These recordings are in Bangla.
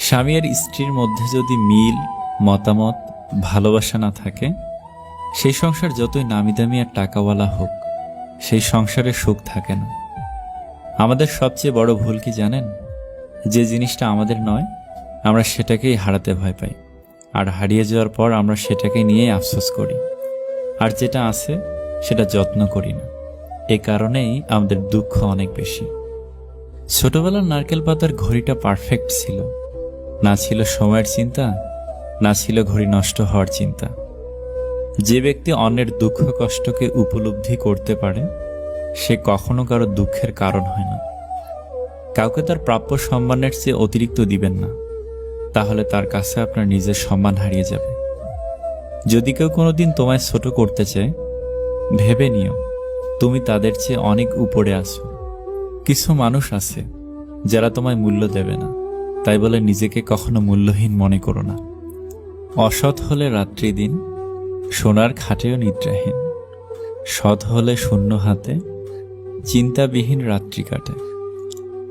স্বামী আর স্ত্রীর মধ্যে যদি মিল, মতামত, ভালোবাসা না থাকে, সেই সংসার যতই নামি দামি আর টাকাওয়ালা হোক, সেই সংসারে সুখ থাকে না। আমাদের সবচেয়ে বড় ভুল কি জানেন? যে জিনিসটা আমাদের নয়, আমরা সেটাকেই হারাতে ভয় পাই, আর হারিয়ে যাওয়ার পর আমরা সেটাকে নিয়েই আফসোস করি, আর যেটা আছে সেটা যত্ন করি না। এ কারণেই আমাদের দুঃখ অনেক বেশি। ছোটবেলার নারকেল পাতার ঘড়িটা পারফেক্ট ছিল, না ছিল সময়ের চিন্তা, না ছিল ঘড়ি নষ্ট হওয়ার চিন্তা। যে ব্যক্তি অন্যের দুঃখ কষ্টকে উপলব্ধি করতে পারে, সে কখনো কারো দুঃখের কারণ হয় না। কাউকে তার প্রাপ্য সম্মানের চেয়ে অতিরিক্ত দিবেন না, তাহলে তার কাছে আপনার নিজের সম্মান হারিয়ে যাবে। যদি কেউ কোনোদিন তোমায় ছোট করতে চায়, ভেবে নিও তুমি তাদের চেয়ে অনেক উপরে আছো। কিছু মানুষ আছে যারা তোমায় মূল্য দেবে না, তাই বলে নিজেকে কখনো মূল্যহীন মনে করো না। অসৎ হলে রাত্রি দিন, সোনার খাটেও নিদ্রাহীন। সৎ হলে শূন্য হাতে, চিন্তাবিহীন রাত্রি কাটে।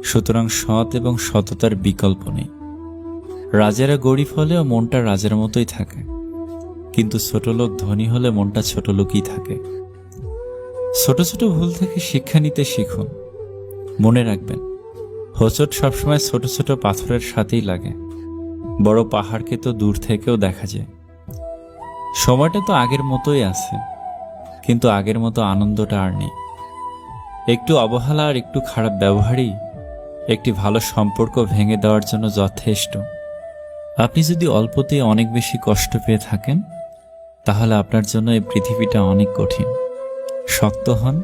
সুতরাং সৎ এবং সততার বিকল্প নেই। রাজারা গরিব হলেও মনটা রাজার মতোই থাকে, কিন্তু ছোট লোক ধনী হলে মনটা ছোট লোকই থাকে। ছোট ছোট ভুল থেকে শিক্ষা নিতে শিখুন। মনে রাখবেন, হোঁচট সবসময় ছোট ছোট পাথরের সাথেই লাগে, বড় পাহাড়কে তো দূর থেকেও দেখা যায়। সময়টা তো আগের মতোই আছে, কিন্তু আগের মতো আনন্দটা আর নেই। একটু অবহেলা আর একটু খারাপ ব্যবহারই একটি ভালো সম্পর্ক ভেঙে দেওয়ার জন্য যথেষ্ট। আপনি যদি অল্পতেই অনেক বেশি কষ্ট পেয়ে থাকেন, তাহলে আপনার জন্য এই পৃথিবীটা অনেক কঠিন। শক্ত হন,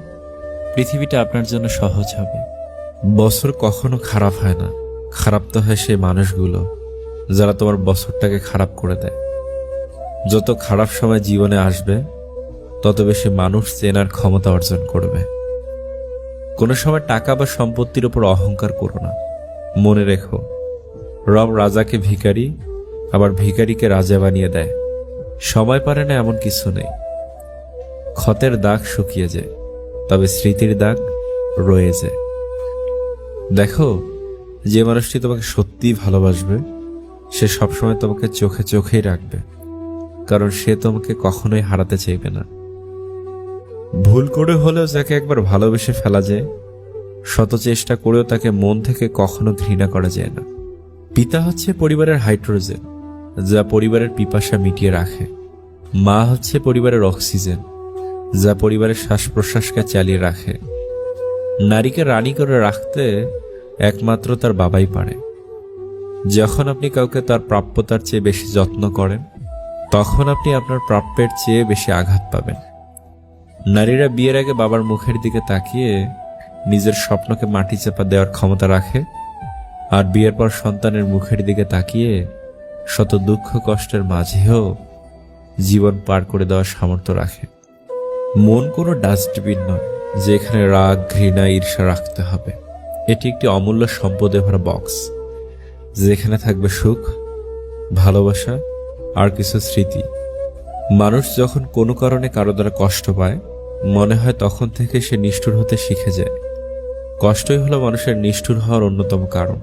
পৃথিবীটা আপনার জন্য সহজ হবে। বছর কখনো খারাপ হয় না, খারাপ তো হয় সেই মানুষগুলো যারা তোমার বছরটাকে খারাপ করে দেয়। যত খারাপ সময় জীবনে আসবে, তত বেশি মানুষ চেনার ক্ষমতা অর্জন করবে। কোনো সময় টাকা বা সম্পত্তির উপর অহংকার করো না। মনে রেখো, রব রাজাকে ভিখারি, আবার ভিখারিকে রাজা বানিয়ে দেয়। সময় পারে না এমন কিছু নেই। ক্ষতের দাগ শুকিয়ে যায়, তবে স্মৃতির দাগ রয়ে যায়। দেখো, যে মানুষটি তোমাকে সত্যিই ভালোবাসবে, সে সবসময় তোমাকে চোখে চোখেই রাখবে, কারণ সে তোমাকে কখনোই হারাতে চাইবে না। ভুল করে হলেও যাকে একবার ভালোবেসে ফেলা যায়, শত চেষ্টা করেও তাকে মন থেকে কখনো ঘৃণা করা যায় না। পিতা হচ্ছে পরিবারের হাইড্রোজেন, যা পরিবারের পিপাসা মিটিয়ে রাখে। মা হচ্ছে পরিবারের অক্সিজেন, যা পরিবারের শ্বাস প্রশ্বাসকে চালিয়ে রাখে। নারীকে রানী করে রাখতে একমাত্র তার বাবাই পারে। যখন আপনি কাউকে তার প্রাপ্যতার চেয়ে বেশি যত্ন করেন, তখন আপনি আপনার প্রাপ্যের চেয়ে বেশি আঘাত পাবেন। নারীরা বিয়ের আগে বাবার মুখের দিকে তাকিয়ে নিজের স্বপ্নকে মাটি চাপা দেওয়ার ক্ষমতা রাখে, আর বিয়ের পর সন্তানের মুখের দিকে তাকিয়ে শত দুঃখ কষ্টের মাঝেও জীবন পার করে দেওয়ার সামর্থ্য রাখে। মন কোনো ডাস্টবিন নয় যেখানে রাগ, ঘৃণা, ঈর্ষা রাখতে হবে। এটি একটি অমূল্য সম্পদে ভরা বক্স, যেখানে থাকবে সুখ, ভালোবাসা আর কিছু স্মৃতি। মানুষ যখন কোনো কারণে কারো দ্বারা কষ্ট পায়, মনে হয় তখন থেকে সে নিষ্ঠুর হতে শিখে যায়। কষ্টই হলো মানুষের নিষ্ঠুর হওয়ার অন্যতম কারণ।